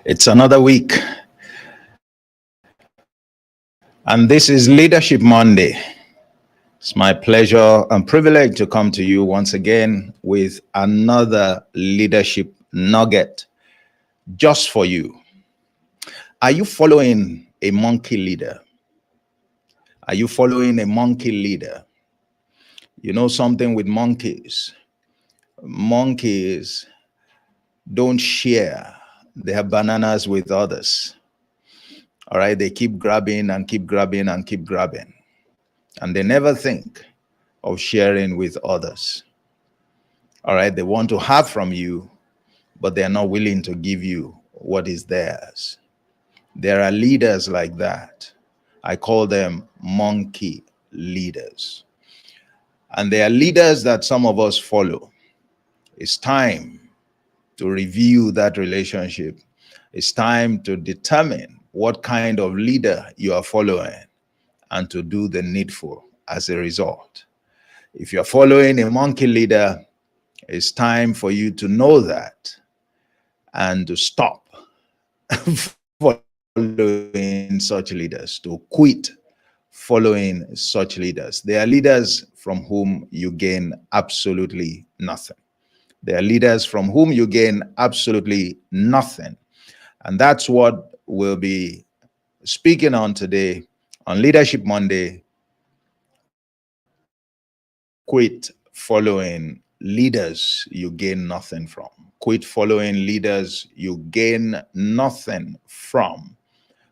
It's another week, and this is Leadership Monday. It's my pleasure and privilege to come to you once again with another leadership nugget just for you. Are you following a monkey leader? Are you following a monkey leader? You know something with monkeys? Monkeys don't share their bananas with others. All right, they keep grabbing and keep grabbing and keep grabbing, and they never think of sharing with others. All right, they want to have from you, but they're not willing to give you what is theirs. There are leaders like that. I call them monkey leaders. And they are leaders that some of us follow. It's time to review that relationship. It's time to determine what kind of leader you are following and to do the needful as a result. If you're following a monkey leader, it's time for you to know that and to stop following such leaders, to quit following such leaders. They are leaders from whom you gain absolutely nothing. They are leaders from whom you gain absolutely nothing. And that's what we'll be speaking on today on Leadership Monday. Quit following leaders you gain nothing from. Quit following leaders you gain nothing from.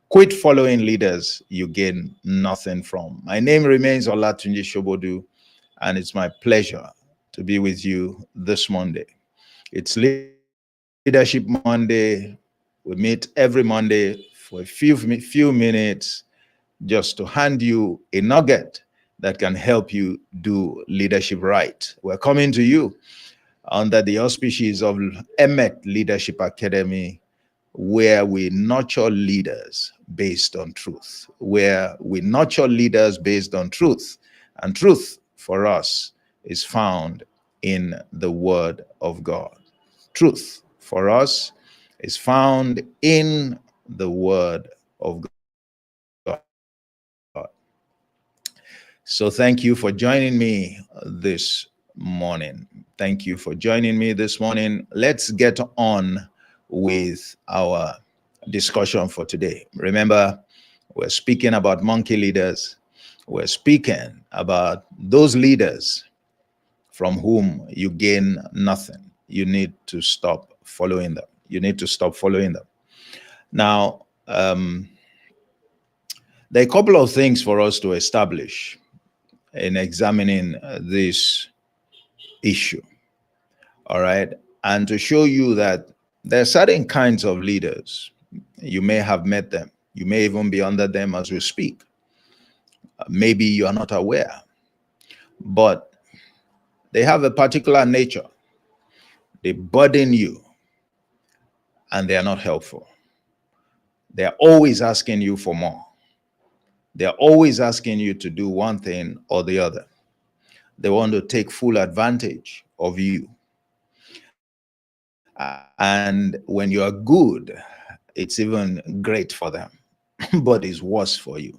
Quit following leaders you gain nothing from. My name remains Olatunji Shobodu, and it's my pleasure to be with you this Monday. It's Leadership Monday. We meet every Monday for a few minutes just to hand you a nugget that can help you do leadership right. We're coming to you under the auspices of Emet Leadership Academy, where we nurture leaders based on truth, And truth for us is found in the Word of God. Truth for us is found in the Word of God. So thank you for joining me this morning. Let's get on with our discussion for today. Remember, we're speaking about monkey leaders. We're speaking about those leaders from whom you gain nothing. You need to stop following them. Now, there are a couple of things for us to establish in examining this issue, all right? And to show you that there are certain kinds of leaders. You may have met them. You may even be under them as we speak. Maybe you are not aware, but they have a particular nature. They burden you, and they are not helpful. They're always asking you for more. They're always asking you to do one thing or the other. They want to take full advantage of you. And when you are good, it's even great for them, but it's worse for you.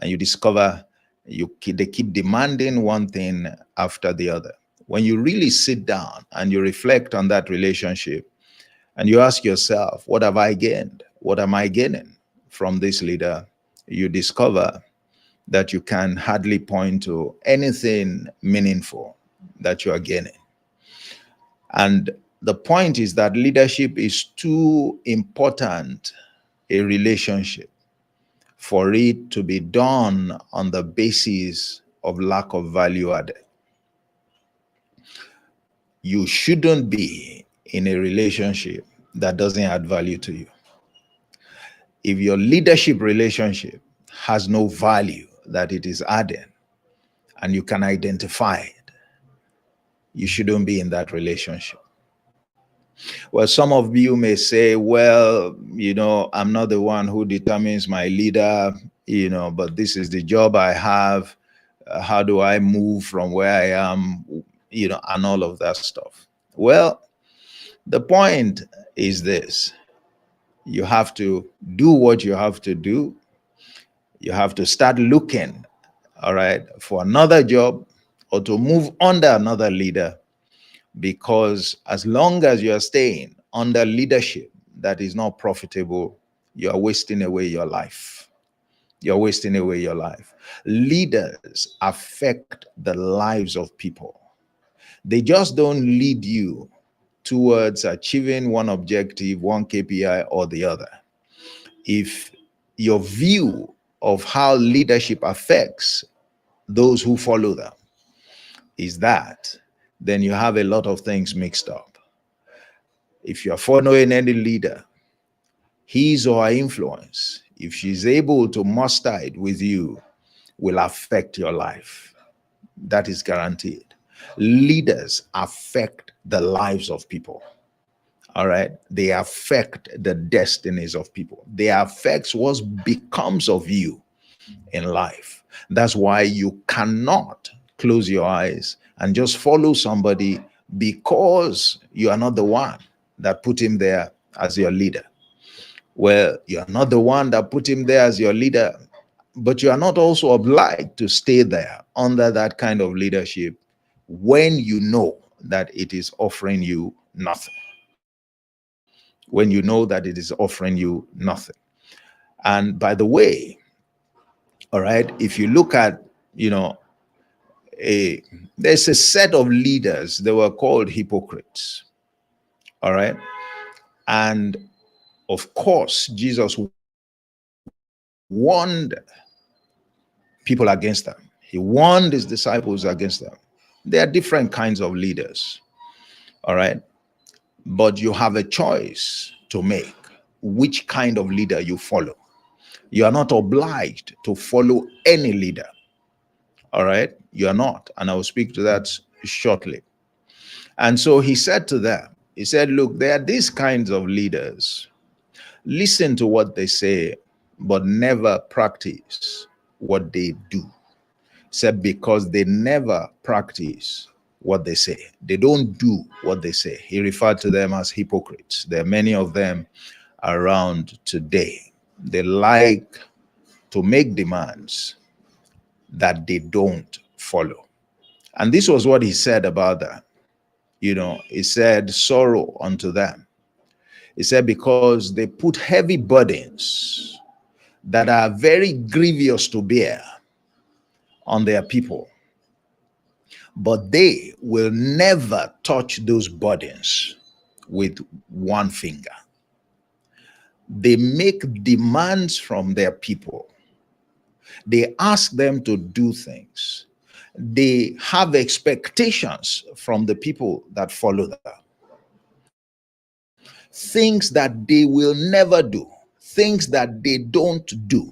And you discover they keep demanding one thing after the other. When you really sit down and you reflect on that relationship and you ask yourself, what have I gained? What am I gaining from this leader? You discover that you can hardly point to anything meaningful that you are gaining. And the point is that leadership is too important a relationship for it to be done on the basis of lack of value added. You shouldn't be in a relationship that doesn't add value to you. If your leadership relationship has no value that it is adding, and you can identify it, you shouldn't be in that relationship. Well, some of you may say, well, I'm not the one who determines my leader, but this is the job I have. How do I move from where I am, and all of that stuff. Well, the point is this. You have to do what you have to do. You have to start looking, all right, for another job or to move under another leader, because as long as you are staying under leadership that is not profitable, you are wasting away your life. You're wasting away your life. Leaders affect the lives of people. They just don't lead you towards achieving one objective, one KPI or the other. If your view of how leadership affects those who follow them is that, then you have a lot of things mixed up. If you're following any leader, his or her influence, if she's able to muster it with you, will affect your life. That is guaranteed. Leaders affect the lives of people. All right. They affect the destinies of people. They affect what becomes of you in life. That's why you cannot close your eyes and just follow somebody because you are not the one that put him there as your leader. Well, you are not the one that put him there as your leader, but you are not also obliged to stay there under that kind of leadership when you know that it is offering you nothing. When you know that it is offering you nothing. And by the way, all right, if you look at, there's a set of leaders, they were called hypocrites. All right. And of course, Jesus warned people against them. He warned his disciples against them. There are different kinds of leaders. All right. But you have a choice to make which kind of leader you follow. You are not obliged to follow any leader. All right. You are not. And I will speak to that shortly. And so he said to them, he said, look, there are these kinds of leaders. Listen to what they say, but never practice what they do. He said, because they never practice what they say. They don't do what they say. He referred to them as hypocrites. There are many of them around today. They like to make demands that they don't follow. And this was what he said about that. He said, sorrow unto them. He said, because they put heavy burdens that are very grievous to bear on their people, but they will never touch those burdens with one finger. They make demands from their people. They ask them to do things. They have expectations from the people that follow them. Things that they will never do, things that they don't do,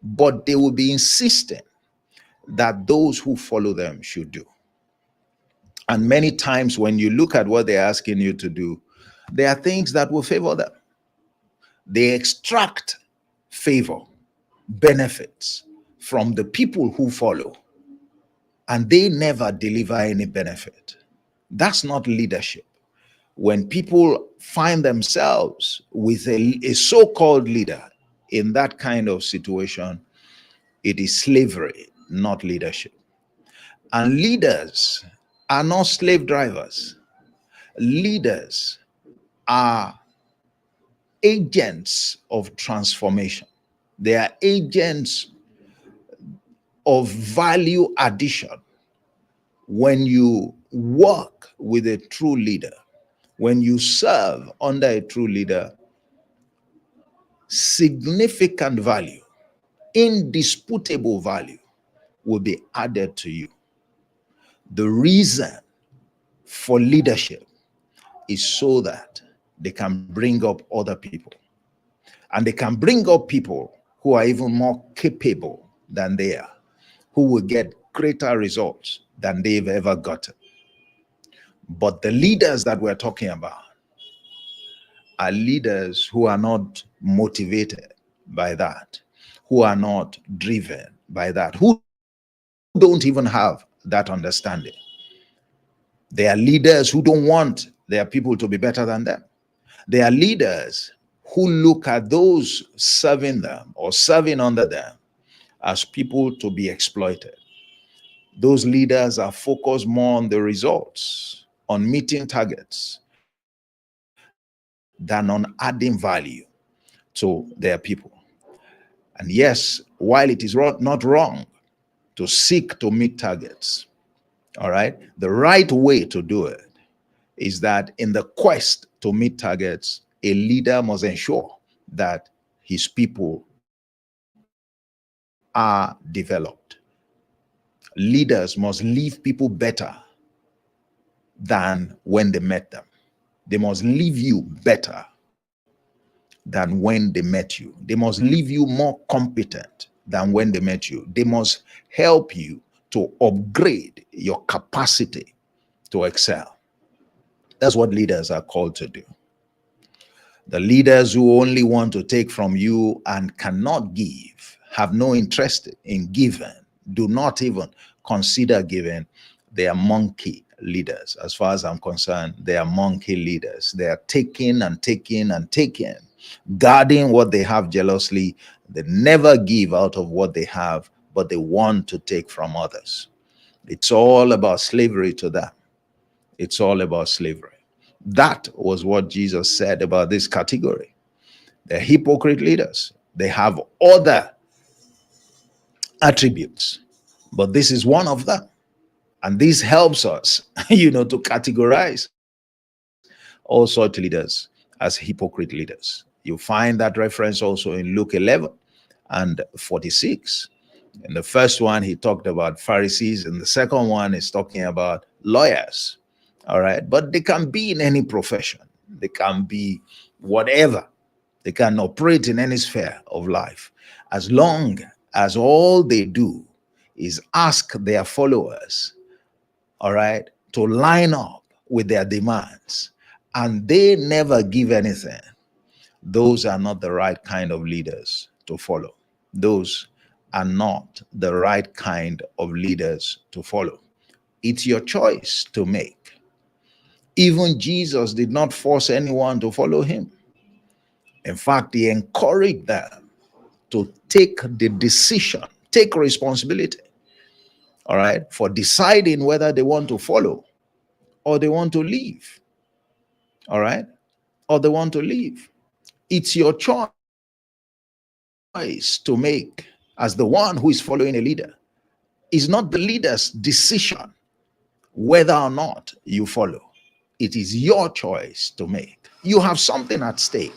but they will be insisting that those who follow them should do. And many times when you look at what they're asking you to do, there are things that will favor them. They extract favor, benefits from the people who follow, and they never deliver any benefit. That's not leadership. When people find themselves with a so-called leader in that kind of situation, it is slavery, not leadership. And leaders are not slave drivers. Leaders are agents of transformation. They are agents of value addition. When you work with a true leader, when you serve under a true leader, significant value, indisputable value will be added to you. The reason for leadership is so that they can bring up other people, and they can bring up people who are even more capable than they are, who will get greater results than they've ever gotten. But the leaders that we're talking about are leaders who are not motivated by that, who are not driven by that, who don't even have that understanding. They are leaders who don't want their people to be better than them. They are leaders who look at those serving them or serving under them as people to be exploited. Those leaders are focused more on the results, on meeting targets, than on adding value to their people. And yes, while it is not wrong to seek to meet targets, all right, the right way to do it is that in the quest to meet targets, a leader must ensure that his people are developed. Leaders must leave people better than when they met them. They must leave you better than when they met you. They must leave you more competent than when they met you. They must help you to upgrade your capacity to excel. That's what leaders are called to do. The leaders who only want to take from you and cannot give, have no interest in giving, do not even consider giving, they are monkey leaders. As far as I'm concerned, they are monkey leaders. They are taking and taking and taking, guarding what they have jealously. They never give out of what they have, but they want to take from others. It's all about slavery to them. It's all about slavery. That was what Jesus said about this category. They're hypocrite leaders. They have other attributes, but this is one of them. And this helps us, to categorize all such leaders as hypocrite leaders. You find that reference also in Luke 11 and 46. In the first one, he talked about Pharisees. In the second one, he's talking about lawyers. All right. But they can be in any profession. They can be whatever. They can operate in any sphere of life. As long as all they do is ask their followers, all right, to line up with their demands, and they never give anything, those are not the right kind of leaders to follow. Those are not the right kind of leaders to follow. It's your choice to make. Even Jesus did not force anyone to follow him. In fact, he encouraged them to take the decision, take responsibility, all right, for deciding whether they want to follow or they want to leave, all right, or they want to leave. It's your choice to make as the one who is following a leader. It's not the leader's decision whether or not you follow. It is your choice to make. You have something at stake.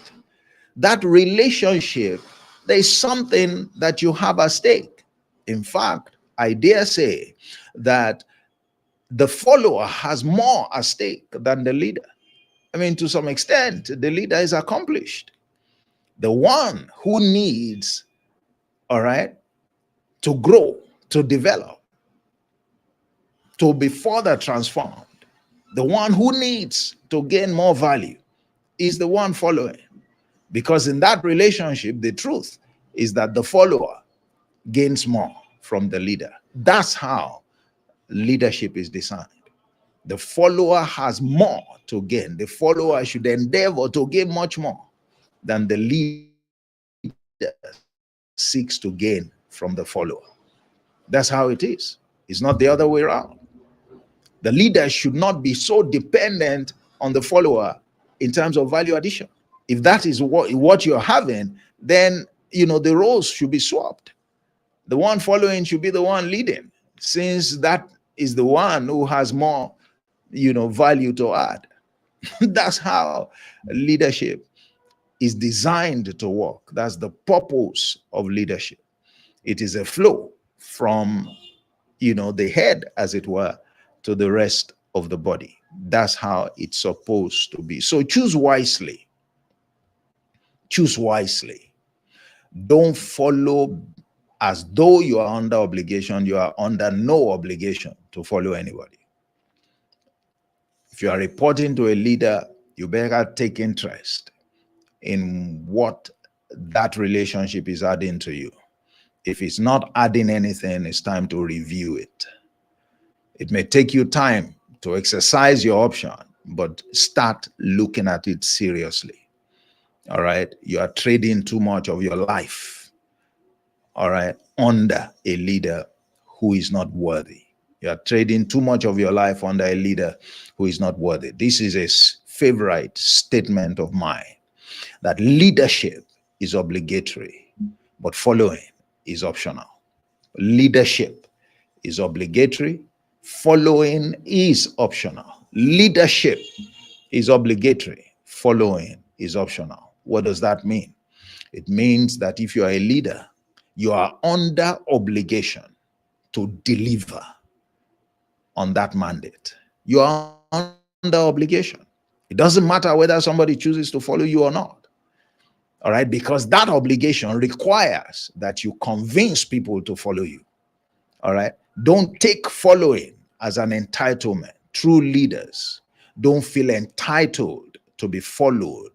That relationship, there is something that you have at stake. In fact, I dare say that the follower has more at stake than the leader. I mean, to some extent, the leader is accomplished. The one who needs, all right, to grow, to develop, to be further transformed, the one who needs to gain more value is the one following. Because in that relationship, the truth is that the follower gains more from the leader. That's how leadership is designed. The follower has more to gain. The follower should endeavor to gain much more than the leader seeks to gain from the follower. That's how it is. It's not the other way around. The leader should not be so dependent on the follower in terms of value addition. If that is what you're having, then the roles should be swapped. The one following should be the one leading, since that is the one who has more value to add. That's how leadership is designed to work. That's the purpose of leadership. It is a flow from the head, as it were, to the rest of the body. That's how it's supposed to be. So choose wisely. Choose wisely. Don't follow as though you are under obligation. You are under no obligation to follow anybody. If you are reporting to a leader, you better take interest in what that relationship is adding to you. If it's not adding anything, it's time to review it. It may take you time to exercise your option, but start looking at it seriously. All right. You are trading too much of your life, all right, under a leader who is not worthy. You are trading too much of your life under a leader who is not worthy. This is a favorite statement of mine, that leadership is obligatory, but following is optional. Leadership is obligatory, following is optional. Leadership is obligatory, following is optional. What does that mean? It means that if you are a leader, you are under obligation to deliver on that mandate. You are under obligation. It doesn't matter whether somebody chooses to follow you or not. All right, because that obligation requires that you convince people to follow you. All right, don't take following as an entitlement. True leaders don't feel entitled to be followed.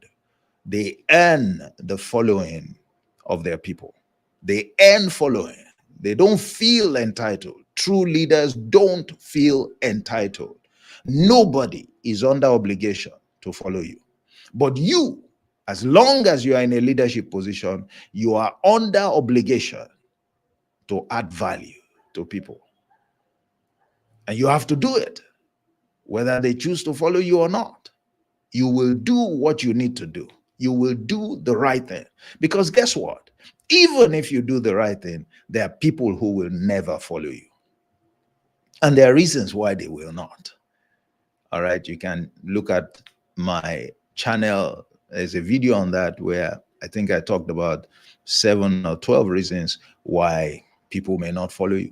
They earn the following of their people. They earn following. They don't feel entitled. True leaders don't feel entitled. Nobody is under obligation to follow you. But you, as long as you are in a leadership position, you are under obligation to add value to people. And you have to do it, whether they choose to follow you or not. You will do what you need to do. You will do the right thing. Because guess what? Even if you do the right thing, there are people who will never follow you. And there are reasons why they will not. All right, you can look at my channel. There's a video on that where I think I talked about 7 or 12 reasons why people may not follow you.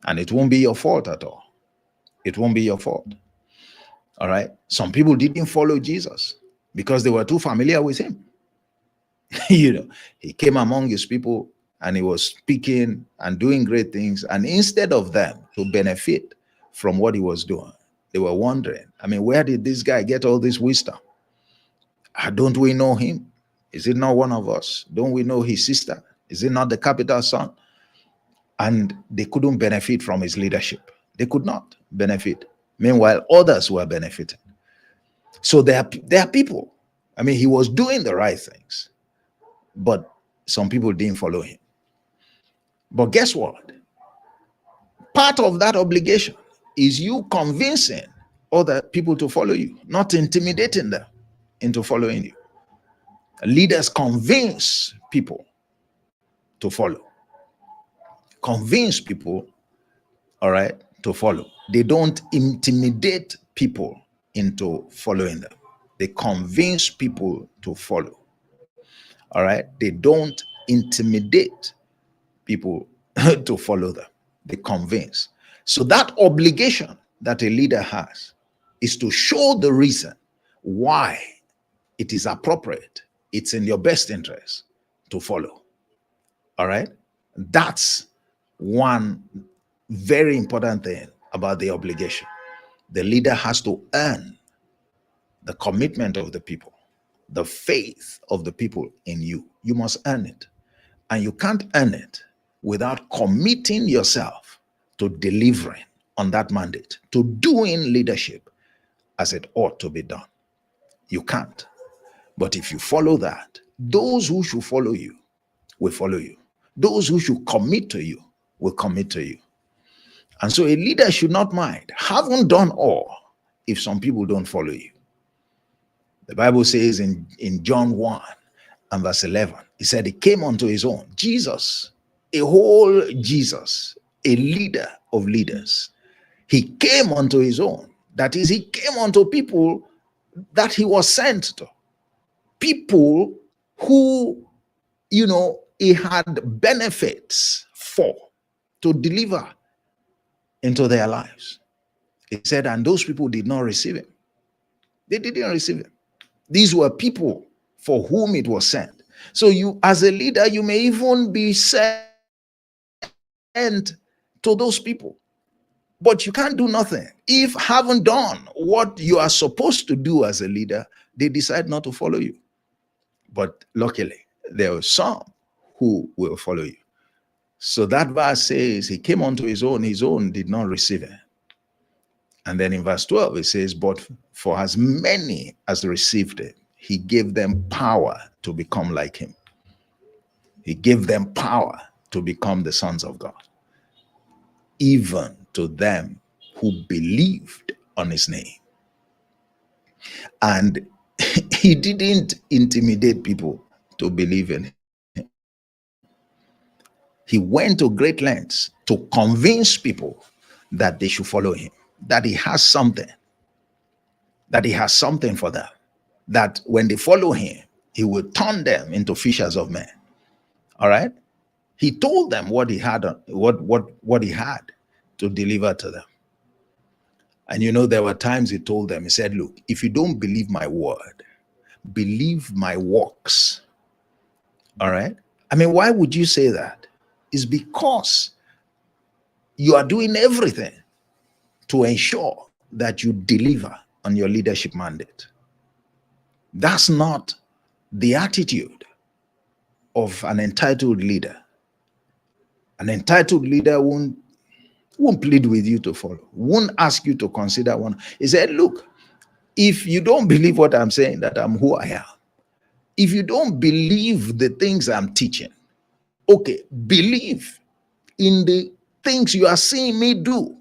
And it won't be your fault at all. It won't be your fault. All right. Some people didn't follow Jesus because they were too familiar with him. He came among his people and he was speaking and doing great things. And instead of them to benefit from what he was doing, they were wondering, I mean, where did this guy get all this wisdom? Don't we know him? Is it not one of us? Don't we know his sister? Is it not the capital son? And they couldn't benefit from his leadership. They could not benefit. Meanwhile, others were benefiting. So there are people. I mean, he was doing the right things, but some people didn't follow him. But guess what? Part of that obligation is you convincing other people to follow you, not intimidating them into following you. Leaders convince people to follow. Convince people, all right, to follow. They don't intimidate people into following them. They convince people to follow. All right. They don't intimidate people to follow them. They convince. So that obligation that a leader has is to show the reason why it is appropriate, it's in your best interest to follow. All right. That's one very important thing about the obligation. The leader has to earn the commitment of the people, the faith of the people in you. You must earn it. And you can't earn it without committing yourself to delivering on that mandate, to doing leadership as it ought to be done. You can't. But if you follow that, those who should follow you will follow you. Those who should commit to you will commit to you. And so a leader should not mind, haven't done all if some people don't follow you. The Bible says in John 1 and verse 11, he said he came unto his own. Jesus, a whole Jesus, a leader of leaders. He came unto his own. That is, he came unto people that he was sent to. People who, he had benefits for to deliver into their lives. He said, and those people did not receive him. They didn't receive him. These were people for whom it was sent. So you, as a leader, you may even be sent to those people. But you can't do nothing. If haven't done what you are supposed to do as a leader, they decide not to follow you. But luckily, there are some who will follow you. So that verse says, he came unto his own did not receive him. And then in verse 12, it says, but for as many as received him, he gave them power to become like him. He gave them power to become the sons of God, even to them who believed on his name. And he didn't intimidate people to believe in him. He went to great lengths to convince people that they should follow him, that he has something, for them, that when they follow him, he will turn them into fishers of men. All right? He told them what he had, what he had to deliver to them. And you know, there were times he told them, he said, look, if you don't believe my word, believe my works. All right? I mean, why would you say that? It's because you are doing everything to ensure that you deliver on your leadership mandate. That's not the attitude of an entitled leader. An entitled leader won't plead with you to follow, won't ask you to consider one. He said, look, if you don't believe what I'm saying, that I'm who I am, if you don't believe the things I'm teaching, okay, believe in the things you are seeing me do.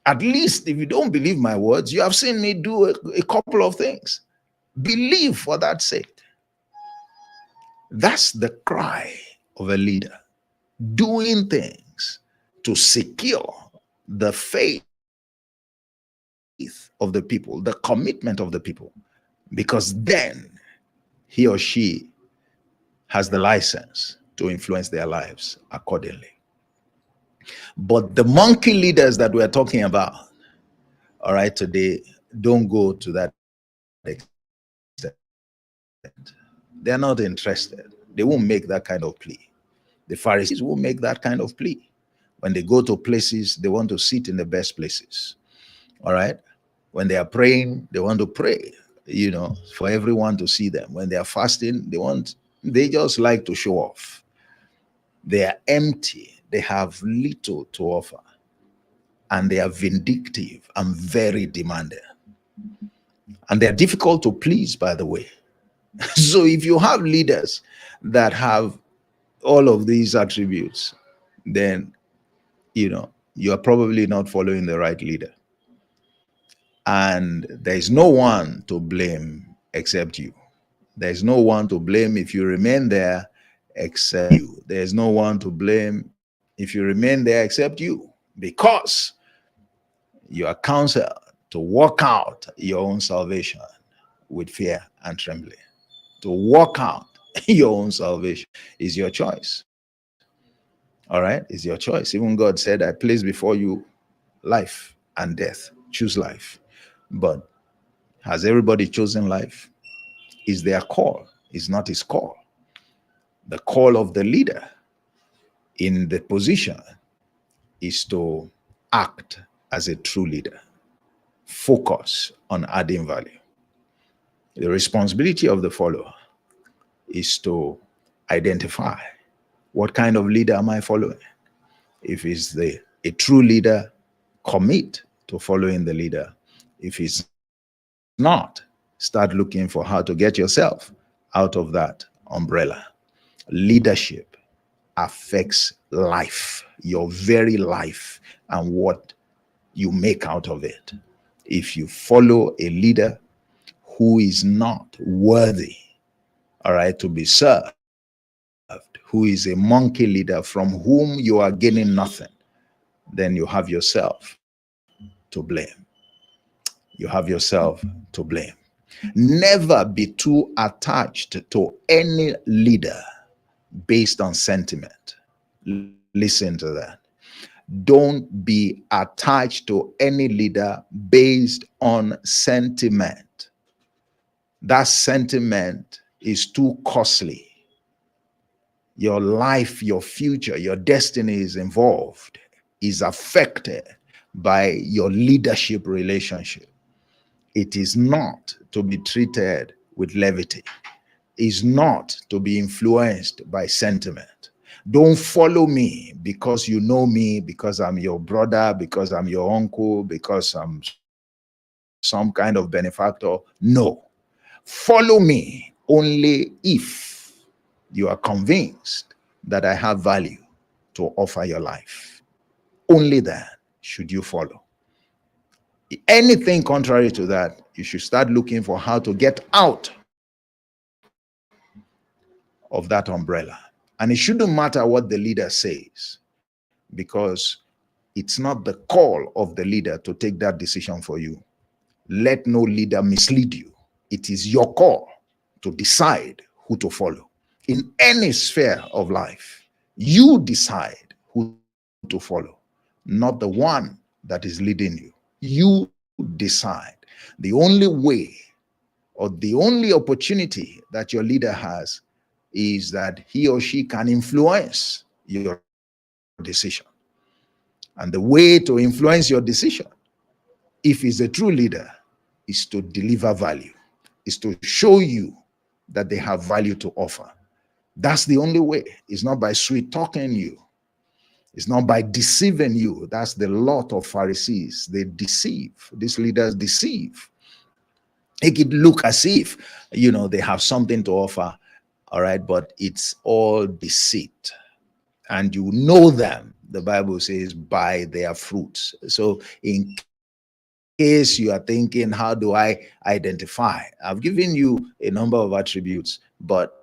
At least if you don't believe my words, you have seen me do a couple of things. Believe for that sake. That's the cry of a leader, doing things to secure the faith of the people, the commitment of the people, because then he or she has the license to influence their lives accordingly. But the monkey leaders that we're talking about, all right, today, don't go to that extent. They're not interested. They won't make that kind of plea. The Pharisees won't make that kind of plea. When they go to places, they want to sit in the best places. All right? When they are praying, they want to pray, you know, for everyone to see them. When they are fasting, they just like to show off. They are empty. They have little to offer. And they are vindictive and very demanding. And they are difficult to please, by the way. So if you have leaders that have all of these attributes, then, you know, you are probably not following the right leader. And there is no one to blame except you. There is no one to blame if you remain there except you. There is no one to blame if you remain there except you, because you are counseled to work out your own salvation with fear and trembling. To work out your own salvation is your choice. All right? It's your choice. Even God said, I place before you life and death. Choose life. But has everybody chosen life? Is their call? Is not his call. The call of the leader in the position is to act as a true leader. Focus on adding value. The responsibility of the follower is to identify, what kind of leader am I following? If it's a true leader, commit to following the leader. If it's not, start looking for how to get yourself out of that umbrella. Leadership affects life, your very life, and what you make out of it. If you follow a leader who is not worthy, all right, to be served, who is a monkey leader from whom you are gaining nothing, then you have yourself to blame. You have yourself to blame. Never be too attached to any leader based on sentiment. Listen to that. Don't be attached to any leader based on sentiment. That sentiment is too costly. Your life, your future, your destiny is involved, is affected by your leadership relationship. It is not to be treated with levity. Is not to be influenced by sentiment. Don't follow me because you know me, because I'm your brother, because I'm your uncle, because I'm some kind of benefactor. No. Follow me only if you are convinced that I have value to offer your life. Only then should you follow. Anything contrary to that, you should start looking for how to get out of that umbrella. And it shouldn't matter what the leader says, because it's not the call of the leader to take that decision for you. Let no leader mislead you. It is your call to decide who to follow. In any sphere of life, you decide who to follow, not the one that is leading you. You decide. The only way or the only opportunity that your leader has is that he or she can influence your decision. And the way to influence your decision, if he's a true leader, is to deliver value, is to show you that they have value to offer. That's the only way. It's not by sweet talking you. It's not by deceiving you. That's the lot of Pharisees. They deceive. These leaders deceive. Make it look as if, they have something to offer, all right, but it's all deceit. And you know them, the Bible says, by their fruits. So in case you are thinking, how do I identify? I've given you a number of attributes, but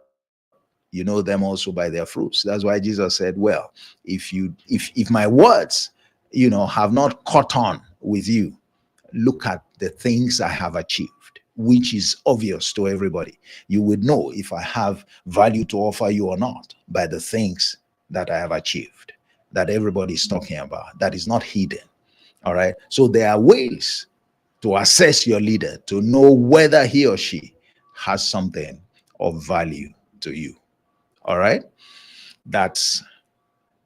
you know them also by their fruits. That's why Jesus said, well, if my words, have not caught on with you, look at the things I have achieved, which is obvious to everybody. You would know if I have value to offer you or not by the things that I have achieved, that everybody is talking about, that is not hidden. All right. So there are ways to assess your leader, to know whether he or she has something of value to you. All right. That's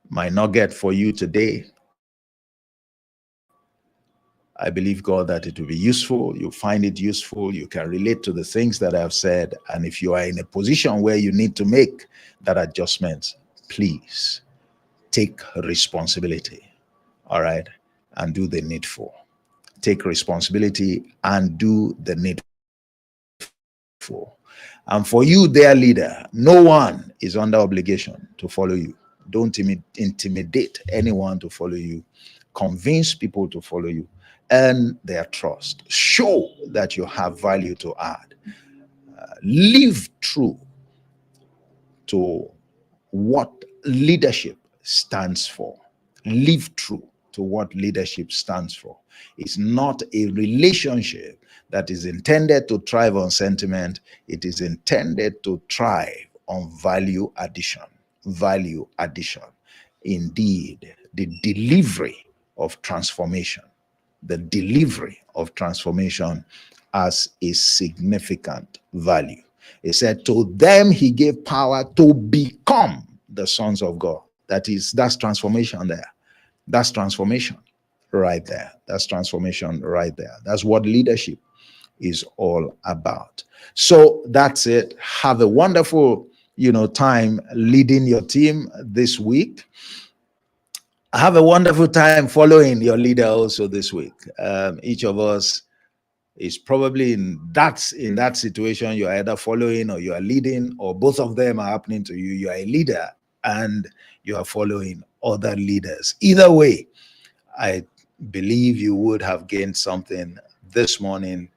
my nugget for you today. I believe, God, that it will be useful. You'll find it useful. You can relate to the things that I've said. And if you are in a position where you need to make that adjustment, please take responsibility. All right. And do the needful. Take responsibility and do the needful. And for you, their leader, no one is under obligation to follow you. Don't intimidate anyone to follow you. Convince people to follow you. Earn their trust. Show that you have value to add. Live true to what leadership stands for. Live true to what leadership stands for. It's not a relationship that is intended to thrive on sentiment. It is intended to thrive on value addition. Value addition. Indeed, the delivery of transformation. The delivery of transformation as a significant value. He said, to them he gave power to become the sons of God. That's transformation there. That's transformation right there. That's transformation right there. That's what leadership is all about. So that's it. Have a wonderful, time leading your team this week. Have a wonderful time following your leader also this week. Each of us is probably in that situation. You are either following or you are leading, or both of them are happening to you. You are a leader and you are following other leaders. Either way, I believe you would have gained something this morning.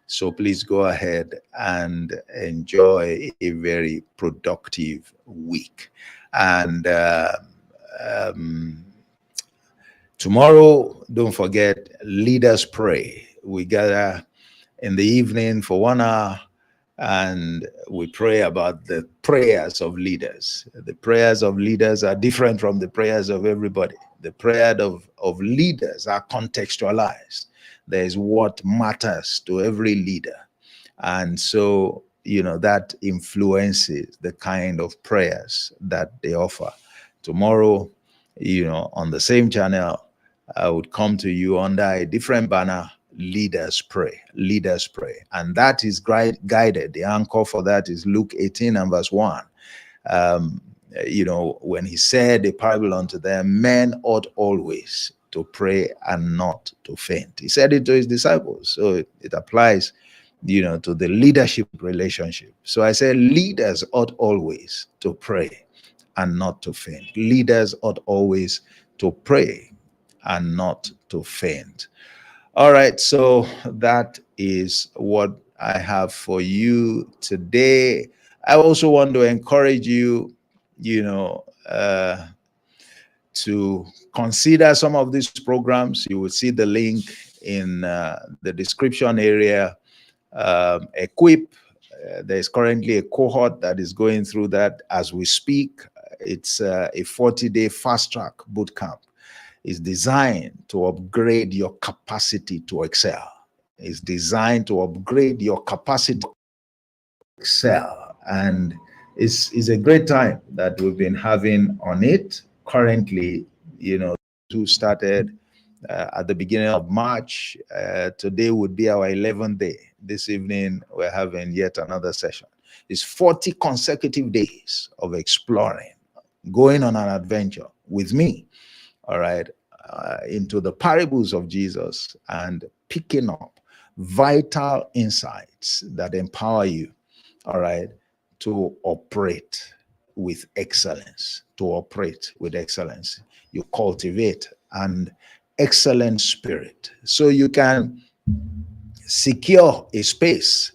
So please go ahead and enjoy a very productive week. And tomorrow, don't forget, Leaders Pray. We gather in the evening for 1 hour and we pray about the prayers of leaders. The prayers of leaders are different from the prayers of everybody. The prayers of leaders are contextualized. There is what matters to every leader. And so, that influences the kind of prayers that they offer. Tomorrow, on the same channel, I would come to you under a different banner. Leaders pray. Leaders pray. And that is guided. The anchor for that is Luke 18 and verse 1. When he said a parable unto them, men ought always to pray and not to faint. He said it to his disciples. So it applies to the leadership relationship. So I say leaders ought always to pray and not to faint. Leaders ought always to pray and not to faint. All right, so that is what I have for you today. I also want to encourage you, to consider some of these programs. You will see the link in the description area. Equip, there's currently a cohort that is going through that as we speak. It's a 40-day fast-track bootcamp. It's designed to upgrade your capacity to excel. It's designed to upgrade your capacity to excel. And it's a great time that we've been having on it. Currently, who started at the beginning of March. Today would be our 11th day. This evening, we're having yet another session. It's 40 consecutive days of exploring, going on an adventure with me, all right, into the parables of Jesus and picking up vital insights that empower you, all right, to operate with excellence, to operate with excellence. You cultivate an excellent spirit so you can secure a space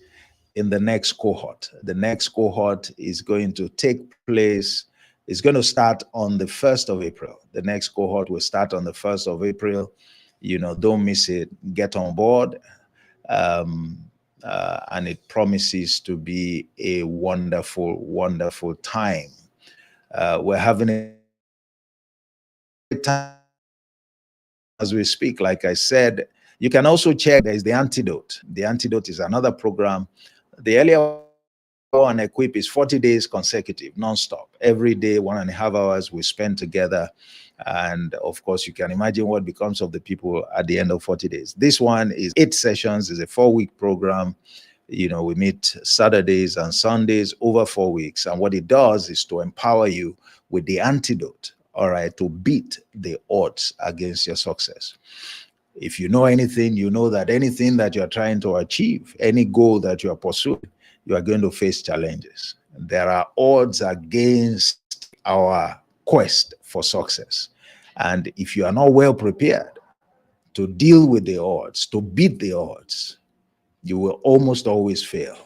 in the next cohort. The next cohort is going to take place, it's going to start on the 1st of April. The next cohort will start on the 1st of April. Don't miss it. Get on board. And it promises to be a wonderful, wonderful time. We're having a time as we speak. Like I said, you can also check, there is the Antidote. The Antidote is another program. The earlier one, Equip, is 40 days consecutive, nonstop. Every day, 1.5 hours we spend together. And of course, you can imagine what becomes of the people at the end of 40 days. This one is 8 sessions, is a 4-week program. We meet Saturdays and Sundays over 4 weeks. And what it does is to empower you with the antidote, all right, to beat the odds against your success. If you know anything, you know that anything that you're trying to achieve, any goal that you are pursuing, you are going to face challenges. There are odds against our quest for success. And if you are not well prepared to deal with the odds, to beat the odds, you will almost always fail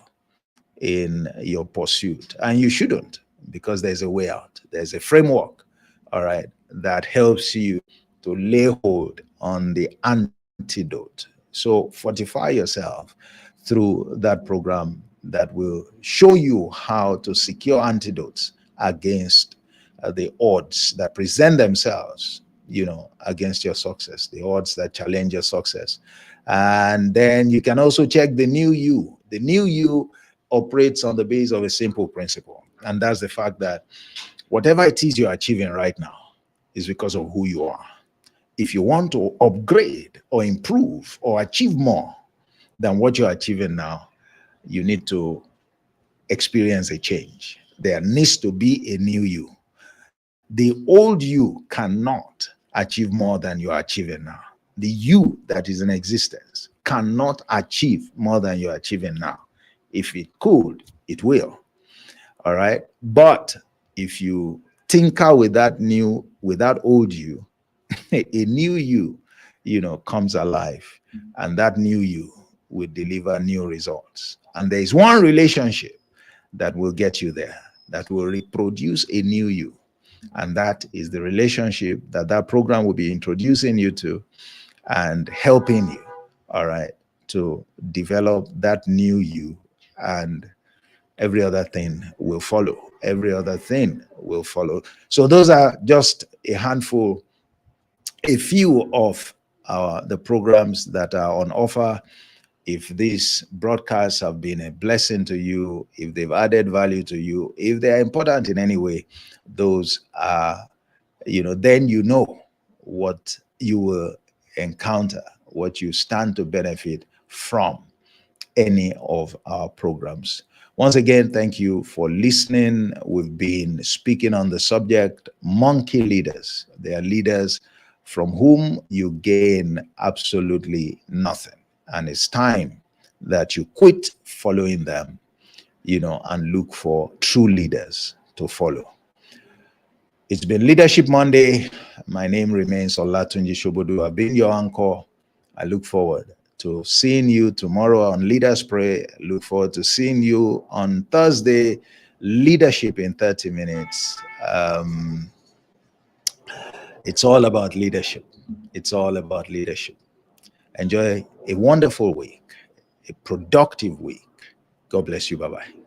in your pursuit. And you shouldn't, because there's a way out. There's a framework, all right, that helps you to lay hold on the antidote. So fortify yourself through that program that will show you how to secure antidotes against the odds that present themselves, against your success, the odds that challenge your success. And then you can also check the new you. The new you operates on the base of a simple principle. And that's the fact that whatever it is you're achieving right now is because of who you are. If you want to upgrade or improve or achieve more than what you're achieving now, you need to experience a change. There needs to be a new you. The old you cannot achieve more than you are achieving now. The you that is in existence cannot achieve more than you're achieving now. If it could, it will. All right. But if you tinker with that old you, a new you, comes alive, and that new you will deliver new results. And there is one relationship that will get you there, that will reproduce a new you. And that is the relationship that program will be introducing you to and helping you, all right, to develop that new you, and every other thing will follow. Every other thing will follow. So those are just a few of the programs that are on offer. If these broadcasts have been a blessing to you, if they've added value to you, if they are important in any way, those are, then what you will encounter, what you stand to benefit from any of our programs. Once again, thank you for listening. We've been speaking on the subject, monkey leaders. They are leaders from whom you gain absolutely nothing. And it's time that you quit following them, and look for true leaders to follow. It's been Leadership Monday. My name remains Olatunji Shobodu. I've been your anchor. I look forward to seeing you tomorrow on Leaders Pray. Look forward to seeing you on Thursday, Leadership in 30 Minutes. It's all about leadership. It's all about leadership. Enjoy a wonderful week, a productive week. God bless you. Bye-bye.